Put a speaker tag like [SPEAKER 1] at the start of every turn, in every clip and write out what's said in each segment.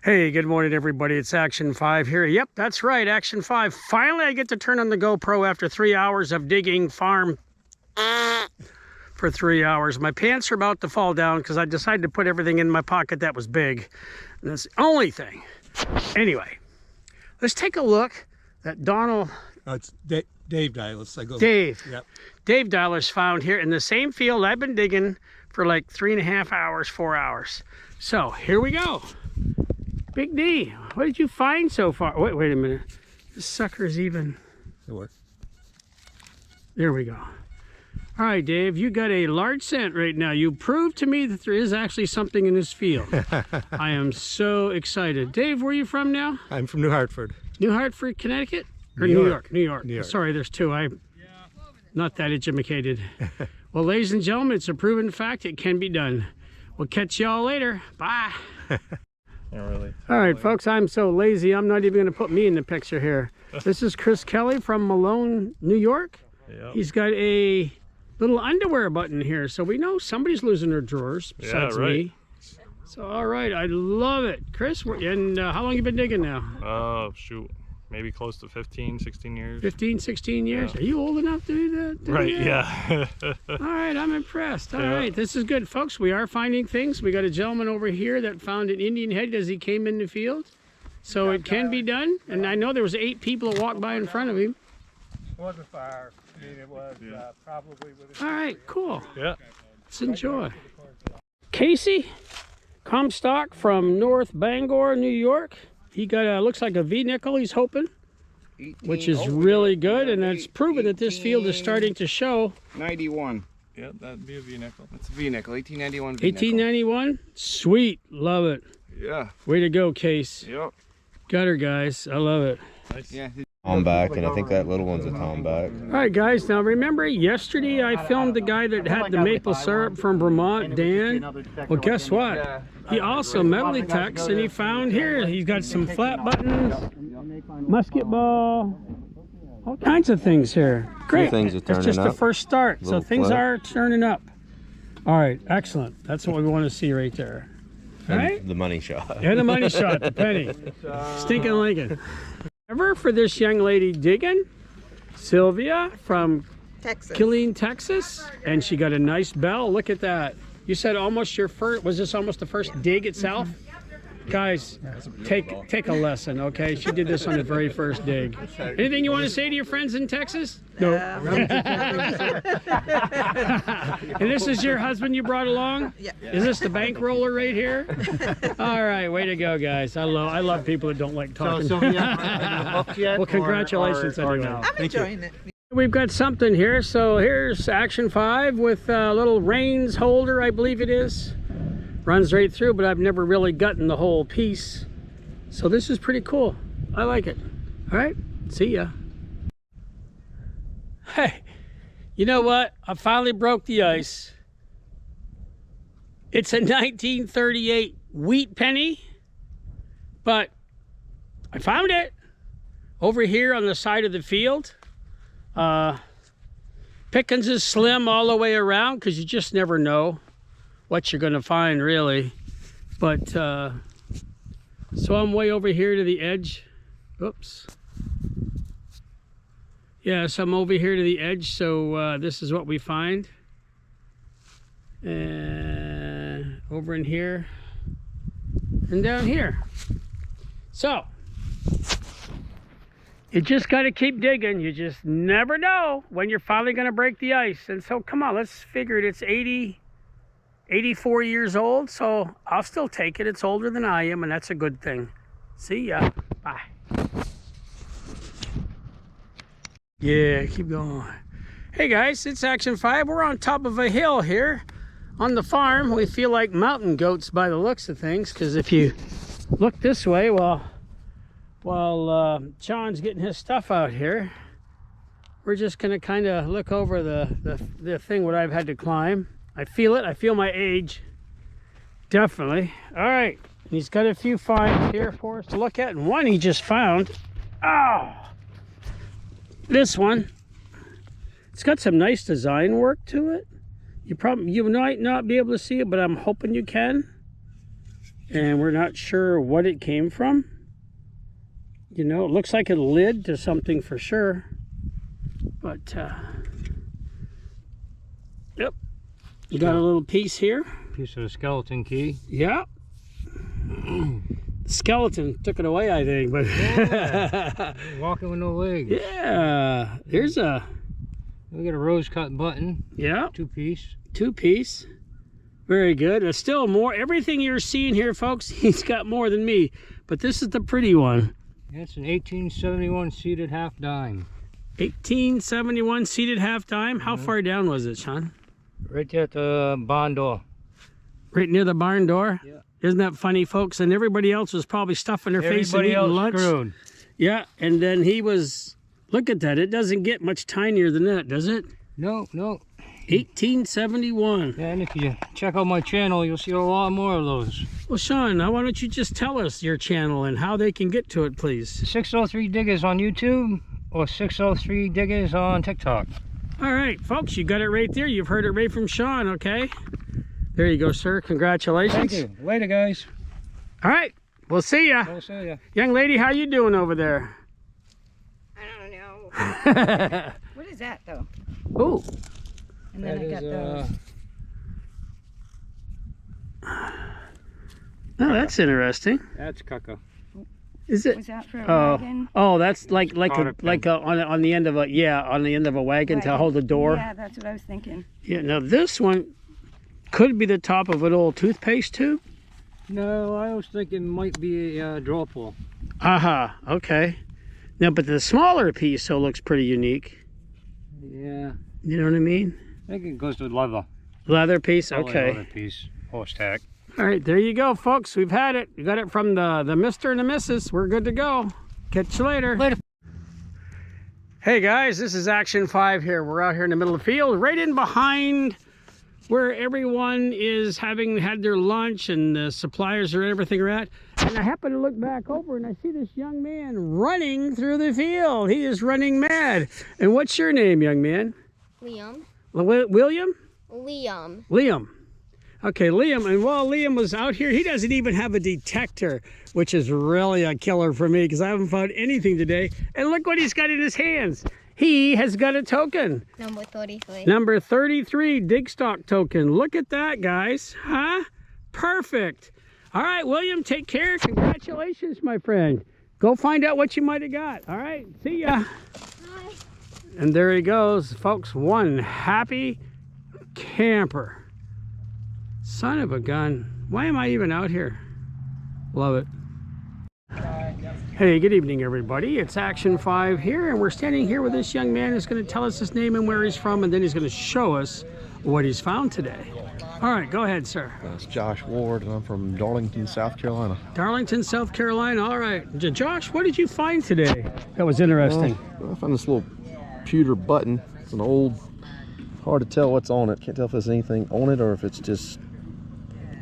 [SPEAKER 1] Hey, good morning, everybody. It's Action 5 here. Yep, that's right, Action 5. Finally, I get to turn on the GoPro after 3 hours of digging farm for 3 hours. My pants are about to fall down because I decided to put everything in my pocket that was big. And that's the only thing. Anyway, let's take a look at Donald.
[SPEAKER 2] It's Dave Dialis.
[SPEAKER 1] Dave.
[SPEAKER 2] Yep.
[SPEAKER 1] Dave Dialis found here in the same field I've been digging for like 3.5 hours, 4 hours. So here we go. Big D, what did you find so far? Wait a minute. This sucker's even. There we go. All right, Dave, you got a large scent right now. You proved to me that there is actually something in this field. I am so excited. Dave, where are you from now?
[SPEAKER 2] I'm from New Hartford.
[SPEAKER 1] New Hartford, Connecticut? Or
[SPEAKER 2] New
[SPEAKER 1] York? New York. Sorry, there's two. I'm not that educated. Well, ladies and gentlemen, it's a proven fact. It can be done. We'll catch y'all later. Bye.
[SPEAKER 3] Yeah, really.
[SPEAKER 1] All right, folks, I'm so lazy, I'm not even going to put me in the picture here. This is Chris Kelly from Malone, New York.
[SPEAKER 3] Yep.
[SPEAKER 1] He's got a little underwear button here, so we know somebody's losing their drawers besides me. So, all right, I love it. Chris, and how long you been digging now?
[SPEAKER 3] Shoot, maybe close to 15, 16 years.
[SPEAKER 1] 15, 16 years? Yeah. Are you old enough to do that?
[SPEAKER 3] Right, yeah.
[SPEAKER 1] All right, I'm impressed. All right, this is good. Folks, we are finding things. We got a gentleman over here that found an Indian head as he came in the field. So it can be done. And I know there was 8 people that walked by in front of him.
[SPEAKER 2] It wasn't fire. I mean, it was probably with.
[SPEAKER 1] All right, cool.
[SPEAKER 3] Yeah.
[SPEAKER 1] Let's enjoy. Casey Comstock from North Bangor, New York. He got a, looks like a V-nickel he's hoping, which is really good, and it's proven that this field is starting to show.
[SPEAKER 4] 91.
[SPEAKER 3] Yeah, that'd be a V-nickel.
[SPEAKER 4] It's a V-nickel, 1891 V-nickel.
[SPEAKER 1] 1891? Sweet, love it.
[SPEAKER 4] Yeah.
[SPEAKER 1] Way to go, Case.
[SPEAKER 4] Yep.
[SPEAKER 1] Got her, guys. I love it.
[SPEAKER 3] Nice.
[SPEAKER 4] Yeah.
[SPEAKER 5] Tomback, and I think that little one's a tomback.
[SPEAKER 1] All right, guys. Now remember, yesterday I filmed the guy that had the maple syrup from Vermont, Dan. Well, guess what? He also metal detects, and he found here. He's got some flat buttons, musket ball, all kinds of things here. Great.
[SPEAKER 5] Things are
[SPEAKER 1] That's just
[SPEAKER 5] turning
[SPEAKER 1] the
[SPEAKER 5] up.
[SPEAKER 1] first start. So
[SPEAKER 5] Little
[SPEAKER 1] things
[SPEAKER 5] flip.
[SPEAKER 1] are turning up. All right, excellent. That's what we want to see right there. All
[SPEAKER 5] And
[SPEAKER 1] right.
[SPEAKER 5] the money shot.
[SPEAKER 1] And the money shot, the penny. Stinking Lincoln. Ever for this young lady digging, Sylvia from
[SPEAKER 6] Texas.
[SPEAKER 1] Killeen, Texas, and she got a nice bell. Look at that. You said almost your first. Was this almost the first dig itself? Guys, take a lesson, okay? She did this on the very first dig. Anything you want to say to your friends in Texas? No. And this is your husband you brought along?
[SPEAKER 6] Yeah.
[SPEAKER 1] Is this the bankroller right here? All right, way to go, guys. I love people that don't like talking. Well, congratulations anyway.
[SPEAKER 6] I'm enjoying it.
[SPEAKER 1] We've got something here. So here's Action 5 with a little reins holder, I believe it is. Runs right through, but I've never really gotten the whole piece. So this is pretty cool. I like it. All right, see ya. Hey, you know what? I finally broke the ice. It's a 1938 wheat penny, but I found it over here on the side of the field. Pickings is slim all the way around because you just never know what you're going to find, really. But so I'm way over here to the edge. Oops. Yeah, so I'm over here to the edge. So this is what we find. Over in here and down here. So you just got to keep digging. You just never know when you're finally going to break the ice. And so come on, let's figure it. It's 84 years old, so I'll still take it. It's older than I am, and that's a good thing. See ya. Bye. Yeah, keep going. Hey guys, it's Action 5. We're on top of a hill here on the farm. We feel like mountain goats by the looks of things, because if you look this way, while John's getting his stuff out here, we're just going to kind of look over the thing what I've had to climb. I feel it. I feel my age. Definitely. All right. And he's got a few finds here for us to look at. And one he just found. Oh! This one. It's got some nice design work to it. You might not be able to see it, but I'm hoping you can. and we're not sure what it came from. You know, it looks like a lid to something for sure, but yep, you got a little piece here.
[SPEAKER 2] Piece of the skeleton key.
[SPEAKER 1] Yeah. Skeleton took it away, I think, but
[SPEAKER 2] Yeah. Walking with no legs.
[SPEAKER 1] yeah, here's a,
[SPEAKER 2] We got a rose cut button.
[SPEAKER 1] yeah,
[SPEAKER 2] 2-piece.
[SPEAKER 1] 2-piece. Very good. There's still more. Everything you're seeing here, folks, he's got more than me, but this is the pretty one.
[SPEAKER 2] It's an 1871 seated half dime.
[SPEAKER 1] 1871 seated half dime. How far down was it, Sean?
[SPEAKER 2] Right there at the barn door.
[SPEAKER 1] Right near the barn door.
[SPEAKER 2] Yeah.
[SPEAKER 1] Isn't that funny, folks? And everybody else was probably stuffing their face and
[SPEAKER 2] Everybody
[SPEAKER 1] eating
[SPEAKER 2] else
[SPEAKER 1] lunch.
[SPEAKER 2] screwed.
[SPEAKER 1] Yeah, and then he was. Look at that. It doesn't get much tinier than that, does it?
[SPEAKER 2] No.
[SPEAKER 1] 1871.
[SPEAKER 2] Yeah, and if you check out my channel, you'll see a lot more of those.
[SPEAKER 1] Well, Sean, now why don't you just tell us your channel and how they can get to it, please?
[SPEAKER 2] 603 Diggers on YouTube or 603 Diggers on TikTok.
[SPEAKER 1] All right, folks, you got it right there. You've heard it right from Sean, okay? There you go, sir. Congratulations.
[SPEAKER 2] Thank you. Later, guys.
[SPEAKER 1] All right, we'll see ya.
[SPEAKER 2] I'll see ya.
[SPEAKER 1] Young lady, how you doing over there?
[SPEAKER 6] I don't know. What is that though?
[SPEAKER 1] Oh,
[SPEAKER 6] And then I got those.
[SPEAKER 1] oh, that's interesting.
[SPEAKER 2] That's caca.
[SPEAKER 1] Is it?
[SPEAKER 6] Was that for a
[SPEAKER 1] Oh,
[SPEAKER 6] wagon?
[SPEAKER 1] oh, that's like
[SPEAKER 2] Cotter pin.
[SPEAKER 1] on the end of a on the end of a wagon to
[SPEAKER 6] Wagon.
[SPEAKER 1] hold the door.
[SPEAKER 6] Yeah, that's what I was thinking.
[SPEAKER 1] Yeah. Now this one could be the top of an old toothpaste tube.
[SPEAKER 2] No, I was thinking it might be a draw pull.
[SPEAKER 1] Aha. Okay. Now, but the smaller piece so looks pretty unique.
[SPEAKER 2] Yeah,
[SPEAKER 1] You know what I mean?
[SPEAKER 2] I think it goes with leather.
[SPEAKER 1] Leather piece.
[SPEAKER 2] Probably
[SPEAKER 1] Okay.
[SPEAKER 2] leather piece. Horse tack.
[SPEAKER 1] All right, there you go, folks. We've had it. You got it from the Mr. and the Mrs. We're good to go. Catch you later.
[SPEAKER 2] Later.
[SPEAKER 1] Hey guys, this is Action 5 here. We're out here in the middle of the field, right in behind where everyone is having had their lunch and the suppliers and everything are at. And I happen to look back over and I see this young man running through the field. He is running mad. And what's your name, young man?
[SPEAKER 7] Liam.
[SPEAKER 1] William?
[SPEAKER 7] Liam.
[SPEAKER 1] Liam. Okay, Liam, and while Liam was out here, he doesn't even have a detector, which is really a killer for me because I haven't found anything today. And look what he's got in his hands. He has got a token.
[SPEAKER 7] Number 33.
[SPEAKER 1] Number 33 Digstock token. Look at that, guys. Huh? Perfect. All right, William, take care. Congratulations, my friend. Go find out what you might have got. All right, see ya.
[SPEAKER 7] Hi.
[SPEAKER 1] And there he goes, folks. One happy camper. Son of a gun. Why am I even out here? Love it. Hey, good evening, everybody. It's Action 5 here, and we're standing here with this young man who's going to tell us his name and where he's from, and then he's going to show us what he's found today. All right, go ahead, sir.
[SPEAKER 5] It's Josh Ward, and I'm from Darlington, South Carolina.
[SPEAKER 1] Darlington, South Carolina. All right. Josh, what did you find today that was interesting?
[SPEAKER 5] I found this little pewter button. It's an old, hard to tell what's on it. Can't tell if there's anything on it or if it's just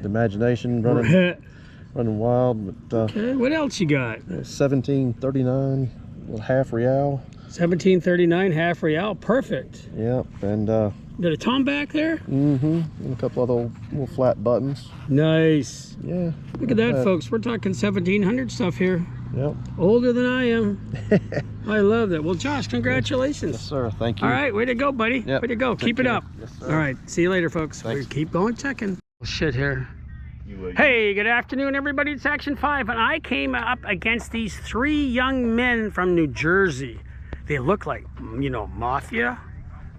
[SPEAKER 5] the imagination running wild. But
[SPEAKER 1] Okay, what else you got?
[SPEAKER 5] 1739, little half real.
[SPEAKER 1] 1739 half real. Perfect.
[SPEAKER 5] Yep, and
[SPEAKER 1] Got a tom back there?
[SPEAKER 5] and a couple other little flat buttons.
[SPEAKER 1] Nice.
[SPEAKER 5] Yeah.
[SPEAKER 1] Look at that, folks. We're talking 1700 stuff here.
[SPEAKER 5] Yep.
[SPEAKER 1] Older than I am. I love that. Well, Josh, congratulations.
[SPEAKER 5] Yes, sir. Thank you.
[SPEAKER 1] All right, way to go, buddy.
[SPEAKER 5] Yep.
[SPEAKER 1] Way to go.
[SPEAKER 5] Take
[SPEAKER 1] Keep it
[SPEAKER 5] care.
[SPEAKER 1] up.
[SPEAKER 5] Yes, sir.
[SPEAKER 1] All right, see you later, folks.
[SPEAKER 5] Thanks.
[SPEAKER 1] We keep going checking. Shit here. Hey, good afternoon, everybody. It's Action 5, and I came up against these 3 young men from New Jersey. They look like, you know, mafia,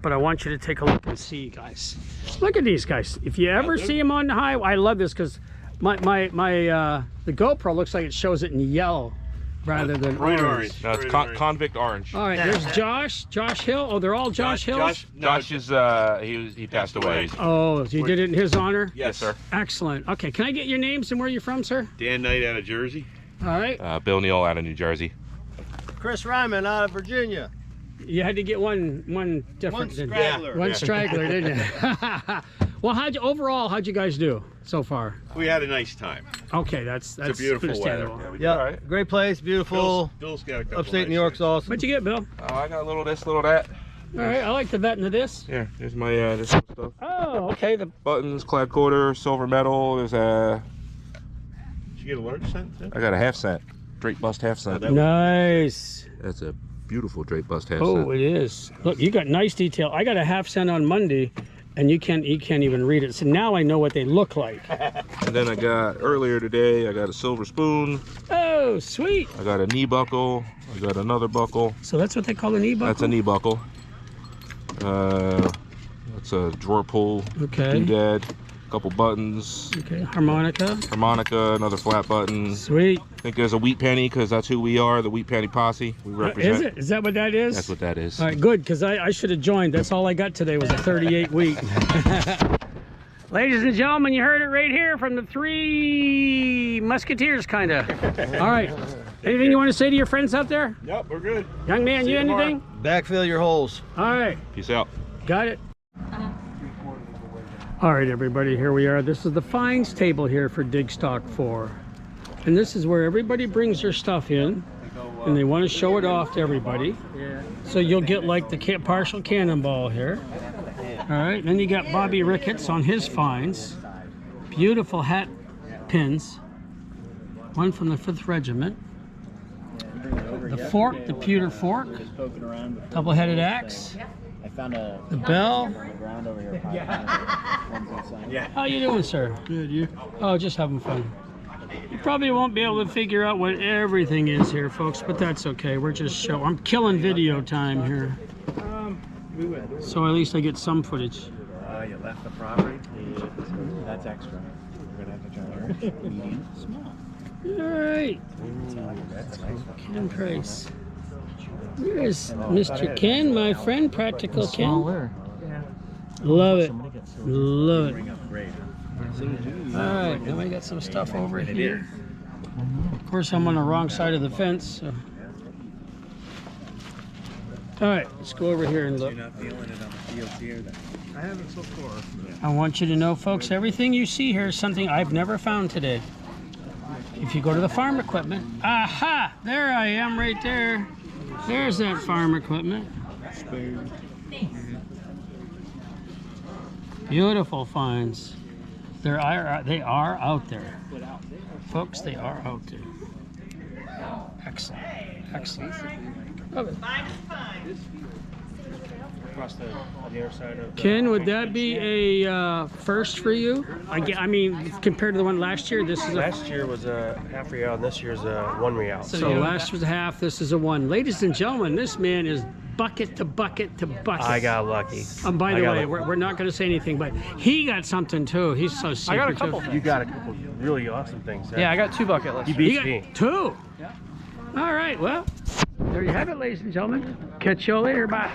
[SPEAKER 1] but I want you to take a look and see, guys. Look at these guys. If you ever see them on the highway, I love this because the GoPro looks like it shows it in yellow rather than orange.
[SPEAKER 8] No, it's convict orange.
[SPEAKER 1] All right, there's Josh Hill. Oh, they're all Josh Hills?
[SPEAKER 8] Josh is he passed away.
[SPEAKER 1] Oh, you did it in his honor?
[SPEAKER 8] Yes, sir.
[SPEAKER 1] Excellent. Okay, can I get your names and where you're from, sir?
[SPEAKER 8] Dan Knight out of Jersey.
[SPEAKER 1] All right.
[SPEAKER 8] Bill Neal out of New Jersey.
[SPEAKER 9] Chris Ryman out of Virginia.
[SPEAKER 1] You had to get one different.
[SPEAKER 9] One
[SPEAKER 1] didn't you?
[SPEAKER 9] straggler.
[SPEAKER 1] One straggler, didn't you? Well, how'd you guys do so far?
[SPEAKER 9] We had a nice time.
[SPEAKER 1] Okay, that's
[SPEAKER 9] It's a beautiful
[SPEAKER 1] understandable.
[SPEAKER 9] weather. Yeah, great place, beautiful.
[SPEAKER 8] Bill's got a couple
[SPEAKER 9] Upstate New
[SPEAKER 8] nice
[SPEAKER 9] York's awesome.
[SPEAKER 1] What'd you get, Bill?
[SPEAKER 8] Oh, I got a little this, little that.
[SPEAKER 1] All right, I like the vet into this.
[SPEAKER 8] Yeah, there's my this stuff.
[SPEAKER 1] Oh, okay. The
[SPEAKER 8] Buttons, clad quarter, silver medal. There's a Did you get a large cent too?
[SPEAKER 5] I got a half cent. Drape bust half cent.
[SPEAKER 1] Nice.
[SPEAKER 5] That's a beautiful drape bust half
[SPEAKER 1] Oh,
[SPEAKER 5] cent.
[SPEAKER 1] it is. Look, you got nice detail. I got a half cent on Monday, and you can't even read it. So now I know what they look like.
[SPEAKER 5] And then I got, earlier today, I got a silver spoon.
[SPEAKER 1] Oh, sweet.
[SPEAKER 5] I got a knee buckle. I got another buckle.
[SPEAKER 1] So that's what they call a knee buckle?
[SPEAKER 5] That's a knee buckle. That's a drawer pull.
[SPEAKER 1] Okay.
[SPEAKER 5] Doodad. Couple buttons.
[SPEAKER 1] Okay, harmonica.
[SPEAKER 5] Harmonica, another flat button.
[SPEAKER 1] Sweet.
[SPEAKER 5] I think there's a wheat penny because that's who we are, the wheat penny posse. We represent.
[SPEAKER 1] Is it? Is that what that is?
[SPEAKER 5] That's what that is.
[SPEAKER 1] All right, good, because I should have joined. That's all I got today was a 38 wheat. Ladies and gentlemen, you heard it right here from the Three Musketeers, kind of. All right. Anything you want to say to your friends out there?
[SPEAKER 8] Yep, we're good.
[SPEAKER 1] Young man, you anything?
[SPEAKER 9] Backfill your holes.
[SPEAKER 1] All right.
[SPEAKER 5] Peace out.
[SPEAKER 1] Got it. All right, everybody, here we are. This is the finds table here for Digstock 4. And this is where everybody brings their stuff in, and they want to show it off to everybody. So you'll get like the partial cannonball here. All right, then you got Bobby Ricketts on his finds. Beautiful hat pins. One from the 5th Regiment. The fork, the pewter fork. Double-headed axe. The bell. How you doing, sir? Good, you? Oh, just having fun. You probably won't be able to figure out what everything is here, folks, but that's okay. We're just I'm killing video time here. So at least I get some footage.
[SPEAKER 9] You left the property. That's extra. We're gonna have to charge her. Medium, small.
[SPEAKER 1] All right. Ken Price. Here's Mr. Ken, my friend, Practical Ken. Love it. Love it. All right, then we got some stuff over here. Of course, I'm on the wrong side of the fence. So. All right, let's go over here and look.
[SPEAKER 9] You're not feeling it on the fields here. I haven't so far.
[SPEAKER 1] I want you to know, folks, everything you see here is something I've never found today. If you go to the farm equipment, aha, there I am right there. There's that farm equipment. Beautiful finds. They are out there. Folks, they are out there. Excellent. Excellent. Love it. Ken, would that be a first for you? I mean, compared to the one last year, this is
[SPEAKER 10] Last year was a half real, and this year's a 1 real.
[SPEAKER 1] So last was a half, this is a 1. Ladies and gentlemen, this man is bucket to bucket to bucket.
[SPEAKER 10] I got lucky.
[SPEAKER 1] By the way, we're not going to say anything, but he got something too. He's so secretive.
[SPEAKER 10] I got a couple. You got a couple really awesome things.
[SPEAKER 2] Yeah, I got 2 bucket lists.
[SPEAKER 10] You beat me.
[SPEAKER 1] 2? Yeah. All right, well, there you have it, ladies and gentlemen. Catch you all later. Bye.